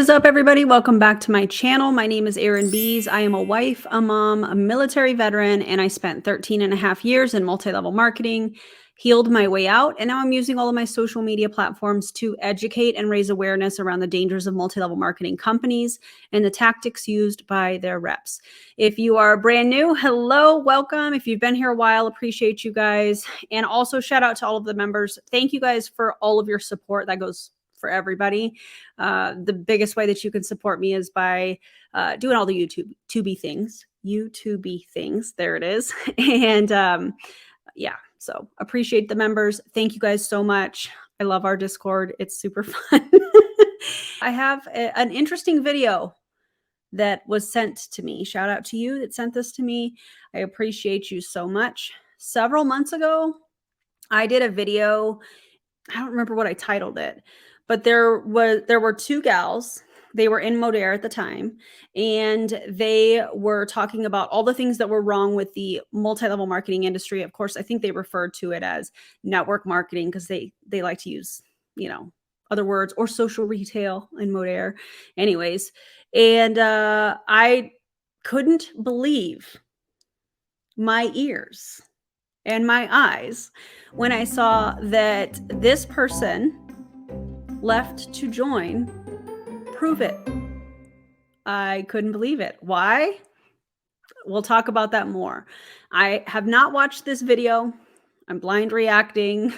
What is up, everybody? Welcome back to my channel. My name is erinbies. I am a wife, a mom, a military veteran, and I spent 13 and a half years in multi-level marketing, healed my way out, and now I'm using all of my social media platforms to educate and raise awareness around the dangers of multi-level marketing companies and the tactics used by their reps. If you are brand new, hello, welcome. If you've been here a while, appreciate you guys. And also shout out to all of the members. Thank you guys for all of your support. That goes for everybody. The biggest way that you can support me is by doing all the YouTube things. There it is. And yeah, so appreciate the members. Thank you guys so much. I love our Discord. It's super fun. I have an interesting video that was sent to me. Shout out to you that sent this to me. I appreciate you so much. Several months ago, I did a video. I don't remember what I titled it, but there were two gals. They were in Modere at the time, and they were talking about all the things that were wrong with the multi-level marketing industry. Of course, I think they referred to it as network marketing because they like to use, other words, or social retail in Modere. Anyways, and I couldn't believe my ears and my eyes when I saw that this person left to join Pruvit. I couldn't believe it. Why? We'll talk about that more. I have not watched this video. I'm blind reacting,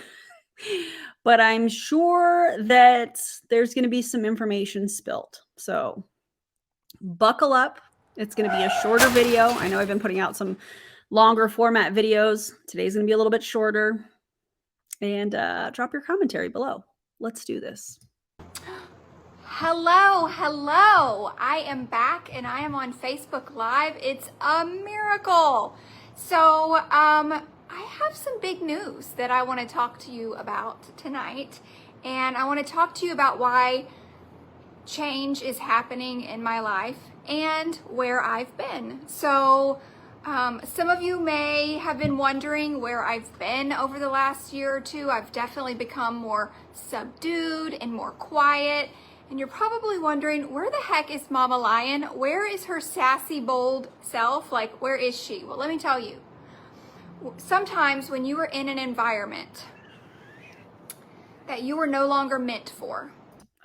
but I'm sure that there's going to be some information spilt. So buckle up. It's going to be a shorter video. I know I've been putting out some longer format videos. Today's going to be a little bit shorter. And drop your commentary below. Let's do this. Hello. I am back and I am on Facebook Live. It's a miracle. So I have some big news that I want to talk to you about tonight. And I want to talk to you about why change is happening in my life and where I've been. So some of you may have been wondering where I've been over the last year or two. I've definitely become more subdued and more quiet. And you're probably wondering, where the heck is Mama Lion? Where is her sassy, bold self? Like, where is she? Well, let me tell you. Sometimes when you are in an environment that you are no longer meant for.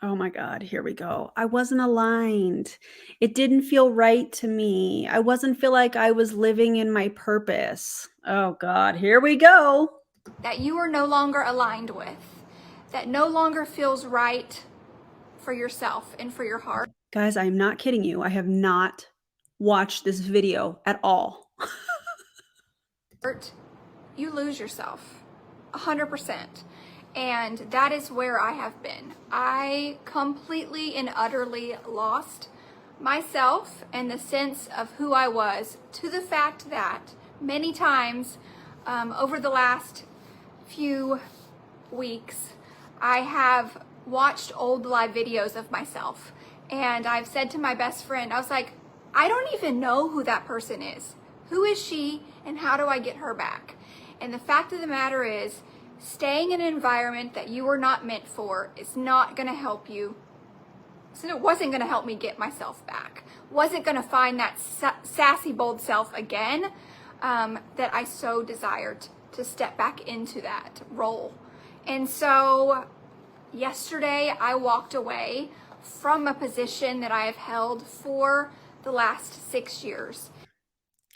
Oh my God, here we go. I wasn't aligned. It didn't feel right to me. I wasn't feel like I was living in my purpose. Oh God, here we go. That you are no longer aligned with. That no longer feels right for yourself and for your heart. Guys, I'm not kidding you. I have not watched this video at all. You lose yourself 100%. And that is where I have been. I completely and utterly lost myself and the sense of who I was, to the fact that many times over the last few weeks, I have watched old live videos of myself, and I've said to my best friend, I was like, I don't even know who that person is. Who is she, and how do I get her back? And the fact of the matter is, staying in an environment that you were not meant for is not going to help you. So it wasn't going to help me get myself back. Wasn't going to find that sassy, bold self again that I so desired to step back into that role. And so yesterday, I walked away from a position that I have held for the last 6 years.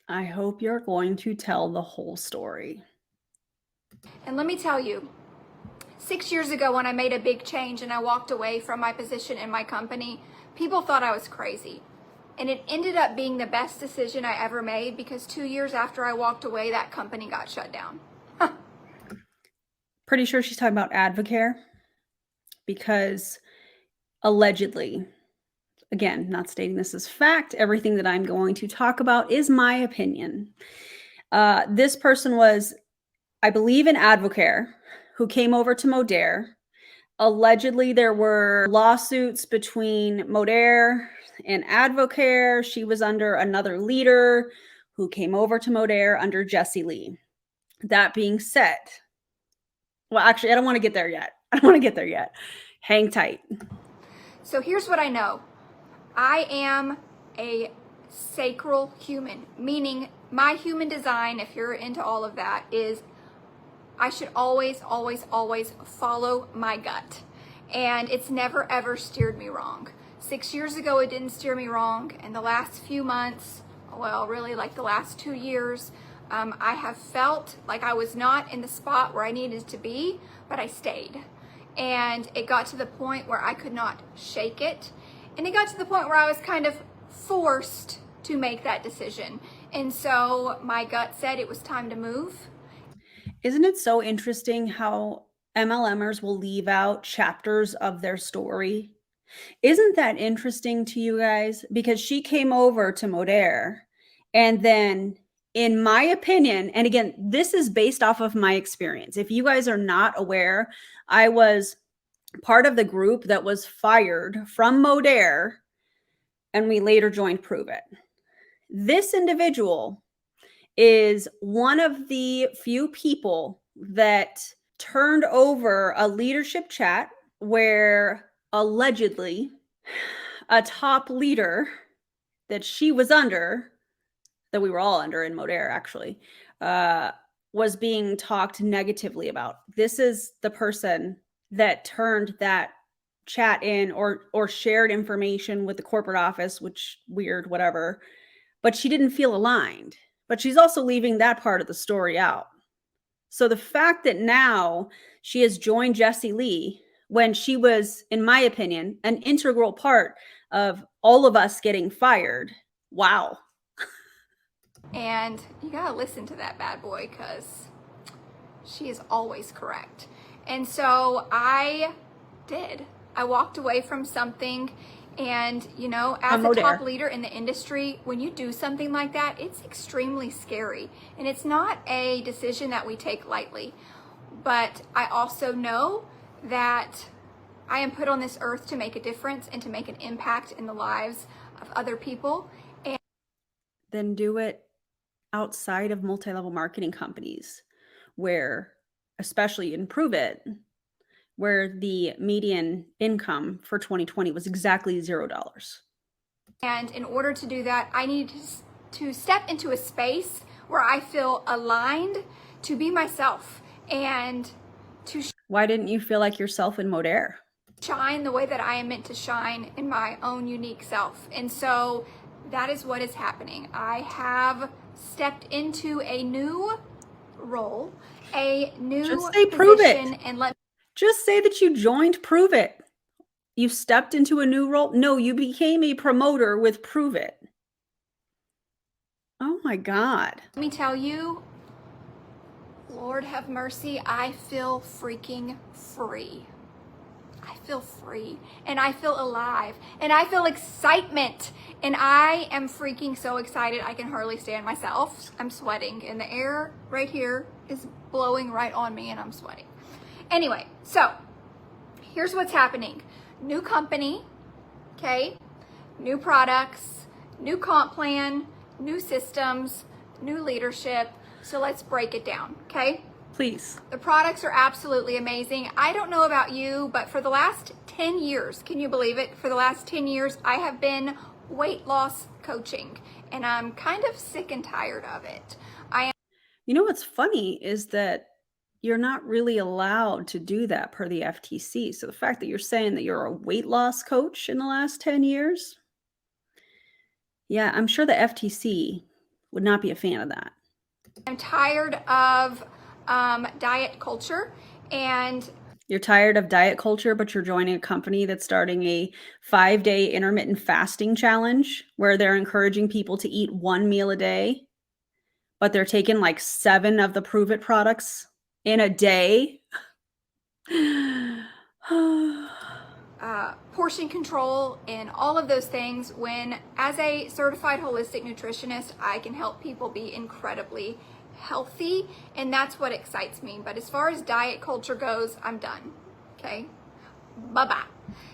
I hope you're going to tell the whole story. And let me tell you, 6 years ago when I made a big change and I walked away from my position in my company, people thought I was crazy. And it ended up being the best decision I ever made, because 2 years after I walked away, that company got shut down. Pretty sure she's talking about Advocare, because allegedly, again, not stating this as fact, everything that I'm going to talk about is my opinion. This person was, I believe, in Advocare, who came over to Modere. Allegedly, there were lawsuits between Modere and Advocare. She was under another leader who came over to Modere under Jesse Lee. That being said, well, I don't want to get there yet. Hang tight. So here's what I know. I am a sacral human, meaning my human design, if you're into all of that, is I should always, always, always follow my gut. And it's never ever steered me wrong. 6 years ago, it didn't steer me wrong. And the last few months, well, really like the last 2 years, I have felt like I was not in the spot where I needed to be, but I stayed. And it got to the point where I could not shake it. And it got to the point where I was kind of forced to make that decision. And so my gut said it was time to move. Isn't it so interesting how MLMers will leave out chapters of their story? Isn't that interesting to you guys? Because she came over to Modere, and then, in my opinion, and again, this is based off of my experience. If you guys are not aware, I was part of the group that was fired from Modere, and we later joined Pruvit. This individual is one of the few people that turned over a leadership chat where allegedly a top leader that she was under, that we were all under in Modere actually, was being talked negatively about. This is the person that turned that chat in or shared information with the corporate office, which weird, whatever. But she didn't feel aligned. But she's also leaving that part of the story out. So the fact that now she has joined Jesse Lee when she was, in my opinion, an integral part of all of us getting fired. Wow. And you gotta listen to that bad boy because she is always correct. And so I did. I walked away from something. And, you know, as a top leader in the industry, when you do something like that, it's extremely scary. And it's not a decision that we take lightly. But I also know that I am put on this earth to make a difference and to make an impact in the lives of other people. And then do it outside of multi-level marketing companies where, especially in Pruvit, where the median income for 2020 was exactly $0. And in order to do that, I need to step into a space where I feel aligned to be myself and to Why didn't you feel like yourself in Modere? Shine the way that I am meant to shine in my own unique self. And so that is what is happening. I have stepped into a new role, a new Just say position, Pruvit. and Just say that you joined Pruvit. You stepped into a new role. No, you became a promoter with Pruvit. Oh my God. Let me tell you, Lord have mercy, I feel freaking free. I feel free and I feel alive and I feel excitement and I am freaking so excited I can hardly stand myself. I'm sweating and the air right here is blowing right on me and I'm sweating. Anyway, so here's what's happening. New company, okay? New products, new comp plan, new systems, new leadership. So let's break it down, okay? Please. The products are absolutely amazing. I don't know about you, but for the last 10 years, can you believe it? For the last 10 years, I have been weight loss coaching, and I'm kind of sick and tired of it. You know what's funny is that you're not really allowed to do that per the FTC. So the fact that you're saying that you're a weight loss coach in the last 10 years, yeah, I'm sure the FTC would not be a fan of that. I'm tired of diet culture, and you're tired of diet culture, but you're joining a company that's starting a 5-day intermittent fasting challenge where they're encouraging people to eat 1 meal a day, but they're taking like 7 of the Pruvit products in a day. Portion control and all of those things, when as a certified holistic nutritionist, I can help people be incredibly healthy, and that's what excites me. But as far as diet culture goes, I'm done. Okay, bye-bye.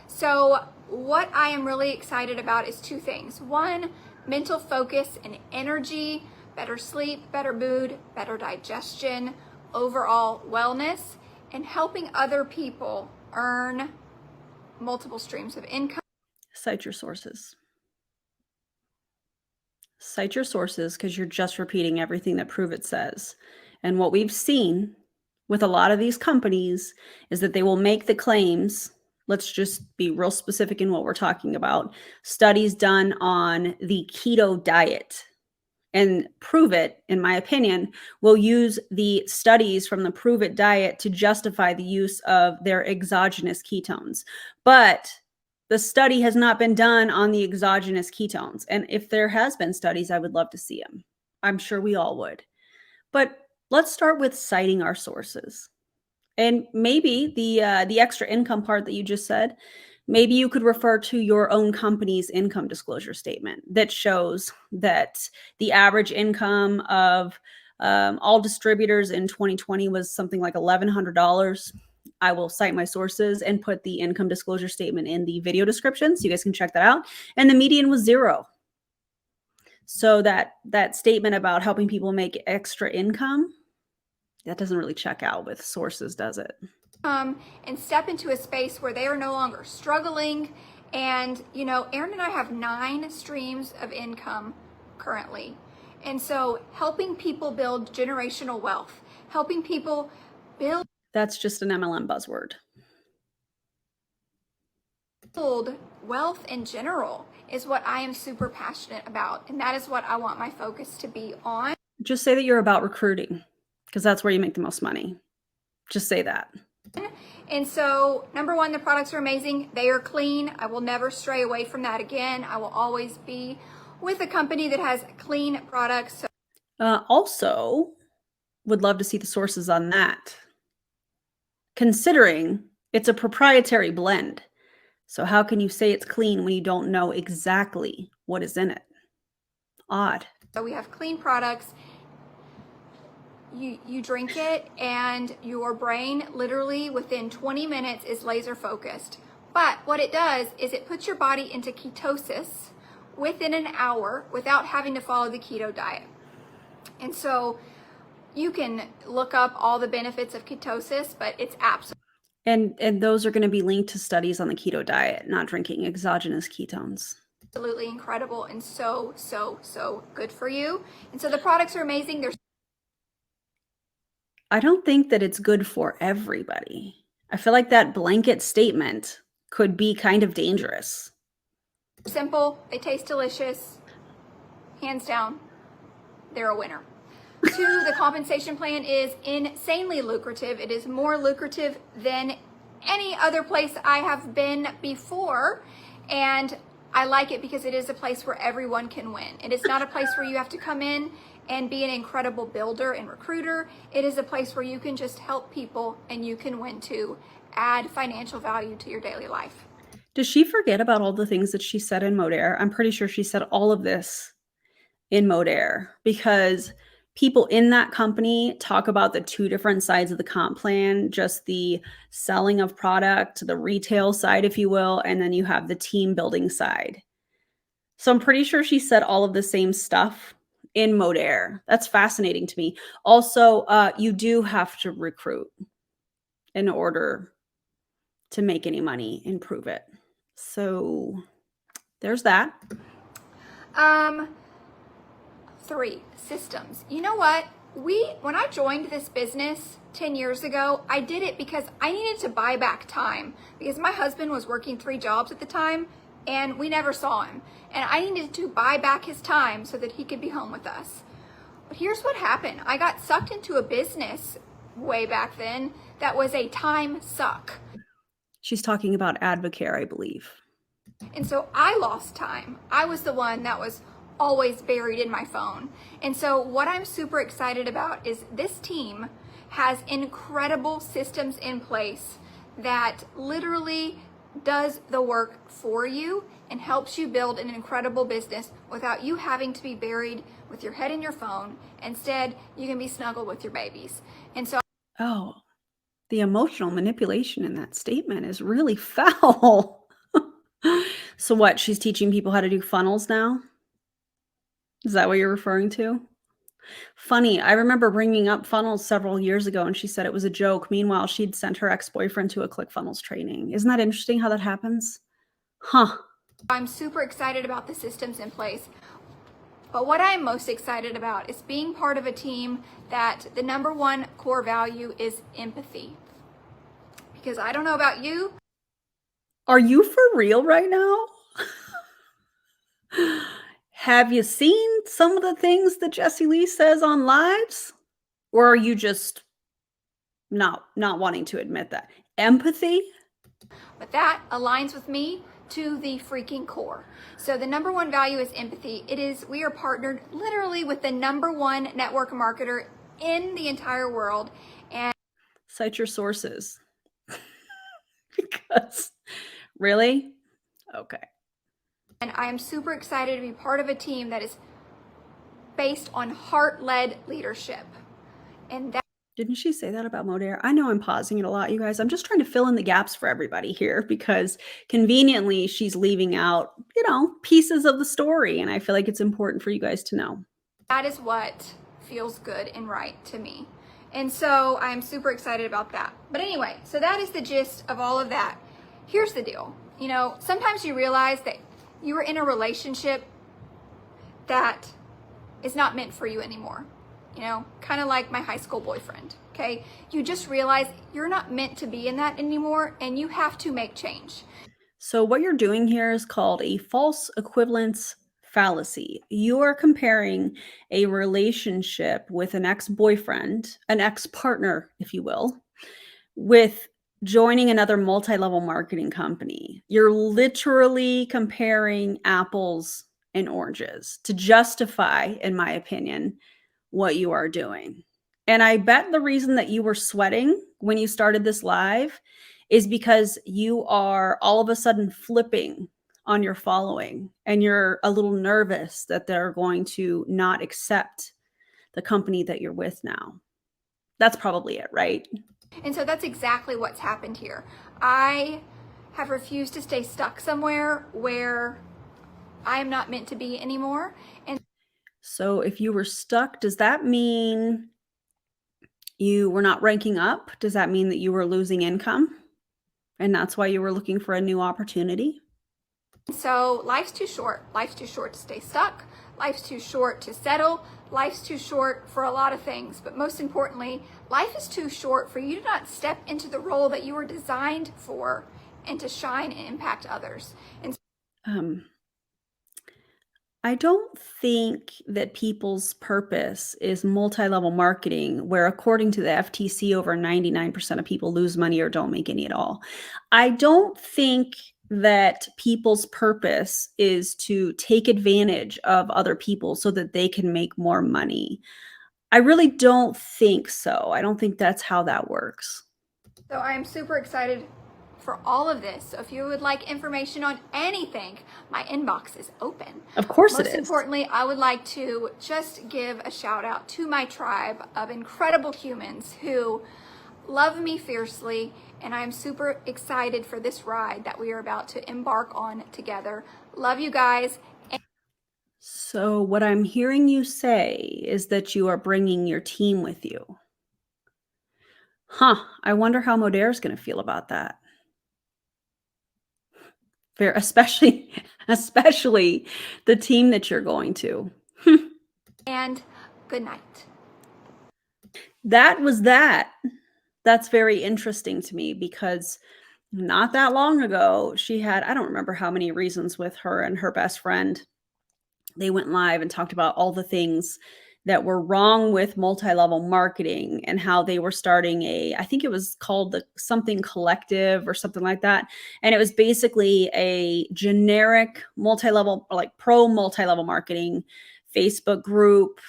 So what I am really excited about is 2 things. 1, mental focus and energy, better sleep, better mood, better digestion, overall wellness, and helping other people earn multiple streams of income. Cite your sources. Cite your sources because you're just repeating everything that Pruvit says. And what we've seen with a lot of these companies is that they will make the claims. Let's just be real specific in what we're talking about. Studies done on the keto diet. And Pruvit, in my opinion, will use the studies from the Pruvit diet to justify the use of their exogenous ketones. But the study has not been done on the exogenous ketones. And if there has been studies, I would love to see them. I'm sure we all would. But let's start with citing our sources. And maybe the extra income part that you just said, maybe you could refer to your own company's income disclosure statement that shows that the average income of all distributors in 2020 was something like $1,100. I will cite my sources and put the income disclosure statement in the video description so you guys can check that out. And the median was 0. So that statement about helping people make extra income, that doesn't really check out with sources, does it? And step into a space where they are no longer struggling. And, you know, Erin and I have 9 streams of income currently. And so helping people build generational wealth, helping people build. That's just an MLM buzzword. Build wealth in general is what I am super passionate about. And that is what I want my focus to be on. Just say that you're about recruiting because that's where you make the most money. Just say that. And so, number 1, the products are amazing. They are clean. I will never stray away from that again. I will always be with a company that has clean products. Also, would love to see the sources on that, considering it's a proprietary blend. So how can you say it's clean when you don't know exactly what is in it? Odd. So we have clean products. You drink it and your brain literally within 20 minutes is laser focused. But what it does is it puts your body into ketosis within an hour without having to follow the keto diet. And so you can look up all the benefits of ketosis, but it's absolutely. And those are going to be linked to studies on the keto diet, not drinking exogenous ketones. Absolutely incredible and so good for you. And so the products are amazing. They're I don't think that it's good for everybody. I feel like that blanket statement could be kind of dangerous. simple. They taste delicious. Hands down, they're a winner. 2, the compensation plan is insanely lucrative. It is more lucrative than any other place I have been before. And I like it because it is a place where everyone can win. It is not a place where you have to come in and be an incredible builder and recruiter. It is a place where you can just help people and you can win too. Add financial value to your daily life. Does she forget about all the things that she said in Modere? I'm pretty sure she said all of this in Modere because people in that company talk about the 2 different sides of the comp plan, just the selling of product, the retail side, if you will, and then you have the team building side. So I'm pretty sure she said all of the same stuff in Modere. That's fascinating to me. Also, you do have to recruit in order to make any money and prove it. So there's that. 3, systems. You know what? When I joined this business 10 years ago, I did it because I needed to buy back time because my husband was working 3 jobs at the time and we never saw him. And I needed to buy back his time so that he could be home with us. But here's what happened. I got sucked into a business way back then that was a time suck. She's talking about Advocare, I believe. And so I lost time. I was the one that was always buried in my phone. And so what I'm super excited about is this team has incredible systems in place that literally does the work for you and helps you build an incredible business without you having to be buried with your head in your phone. Instead, you can be snuggled with your babies. And so the emotional manipulation in that statement is really foul. So what, she's teaching people how to do funnels now? Is that what you're referring to? Funny, I remember bringing up funnels several years ago and she said it was a joke. Meanwhile, she'd sent her ex-boyfriend to a ClickFunnels training. Isn't that interesting how that happens? Huh. I'm super excited about the systems in place. But what I'm most excited about is being part of a team that the number one core value is empathy. Because I don't know about you. Are you for real right now? Have you seen some of the things that Jessie Lee says on lives? Or are you just not wanting to admit that? Empathy? But that aligns with me to the freaking core. So the number one value is empathy. We are partnered literally with the number one network marketer in the entire world. And cite your sources. Because really? Okay. And I am super excited to be part of a team that is based on heart-led leadership. And that Didn't she say that about Modere? I know I'm pausing it a lot, you guys. I'm just trying to fill in the gaps for everybody here because conveniently she's leaving out, pieces of the story. And I feel like it's important for you guys to know. that is what feels good and right to me. And so I'm super excited about that. But anyway, so that is the gist of all of that. Here's the deal. Sometimes you realize that you are in a relationship that is not meant for you anymore. Kind of like my high school boyfriend, okay? You just realize you're not meant to be in that anymore and you have to make change. So what you're doing here is called a false equivalence fallacy. You are comparing a relationship with an ex-boyfriend, an ex-partner, if you will, with joining another multi-level marketing company. You're literally comparing apples and oranges to justify, in my opinion, what you are doing. And I bet the reason that you were sweating when you started this live is because you are all of a sudden flipping on your following and you're a little nervous that they're going to not accept the company that you're with now. That's probably it, right? And so that's exactly what's happened here. I have refused to stay stuck somewhere where I am not meant to be anymore. And so if you were stuck, does that mean you were not ranking up? Does that mean that you were losing income? And that's why you were looking for a new opportunity? So life's too short. Life's too short to stay stuck. Life's too short to settle. Life's too short for a lot of things. But most importantly, life is too short for you to not step into the role that you were designed for and to shine and impact others. And I don't think that people's purpose is multi-level marketing, where according to the FTC, over 99% of people lose money or don't make any at all. I don't think that people's purpose is to take advantage of other people so that they can make more money. I really don't think so. I don't think that's how that works. so I am super excited for all of this. So if you would like information on anything, my inbox is open. Of course it is. Most importantly, I would like to just give a shout out to my tribe of incredible humans who love me fiercely, and I'm super excited for this ride that we are about to embark on together. Love you guys. So what I'm hearing you say is that you are bringing your team with you. I wonder how Modere's going to feel about that. Especially the team that you're going to. And good night. That was that. That's very interesting to me because not that long ago, she had, I don't remember how many reasons with her and her best friend. They went live and talked about all the things that were wrong with multi-level marketing and how they were starting I think it was called the something collective or something like that. And it was basically a generic multi-level, like pro multi-level marketing Facebook group.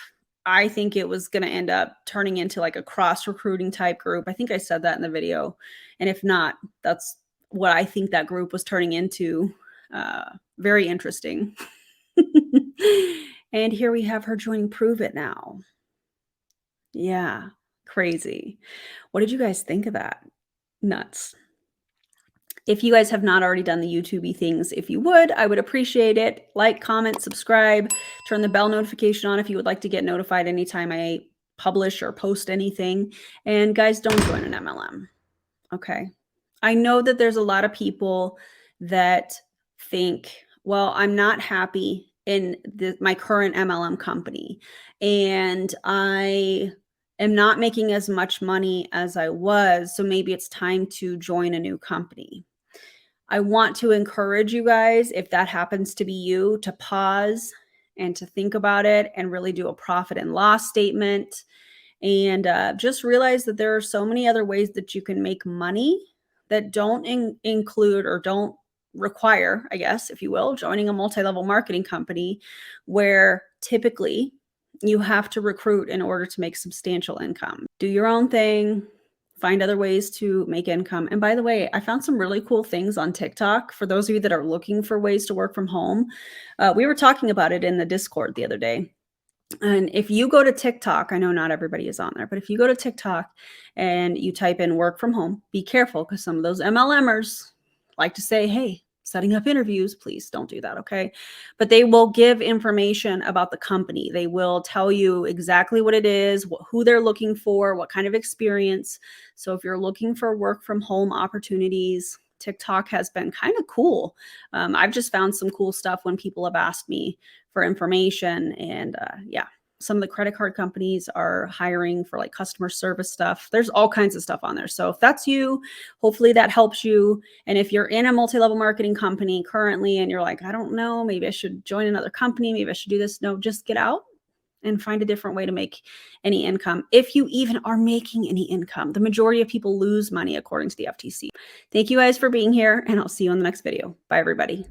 I think it was going to end up turning into like a cross recruiting type group. I think I said that in the video. And if not, that's what I think that group was turning into. Very interesting. And here we have her joining Pruvit now. Yeah, crazy. What did you guys think of that? Nuts. If you guys have not already done the YouTube-y things, if you would, I would appreciate it. Like, comment, subscribe, turn the bell notification on if you would like to get notified anytime I publish or post anything. And guys, don't join an MLM. Okay. I know that there's a lot of people that think, well, I'm not happy in my current MLM company, and I am not making as much money as I was. So maybe it's time to join a new company. I want to encourage you guys, if that happens to be you, to pause and to think about it and really do a profit and loss statement, and just realize that there are so many other ways that you can make money that don't include or don't require, I guess, if you will, joining a multi-level marketing company, where typically you have to recruit in order to make substantial income. Do your own thing, find other ways to make income. And by the way, I found some really cool things on TikTok for those of you that are looking for ways to work from home. We were talking about it in the Discord the other day. And if you go to TikTok, I know not everybody is on there, but if you go to TikTok and you type in work from home, be careful, because some of those MLMers like to say, hey, setting up interviews, please don't do that, okay? But they will give information about the company. They will tell you exactly what it is, who they're looking for, what kind of experience. So if you're looking for work from home opportunities, TikTok has been kind of cool. I've just found some cool stuff when people have asked me for information. And yeah, some of the credit card companies are hiring for like customer service stuff. There's all kinds of stuff on there. So if that's you, hopefully that helps you. And if you're in a multi-level marketing company currently and you're like, I don't know, maybe I should join another company, maybe I should do this. No, just get out and find a different way to make any income. If you even are making any income, the majority of people lose money according to the FTC. Thank you guys for being here, and I'll see you in the next video. Bye, everybody.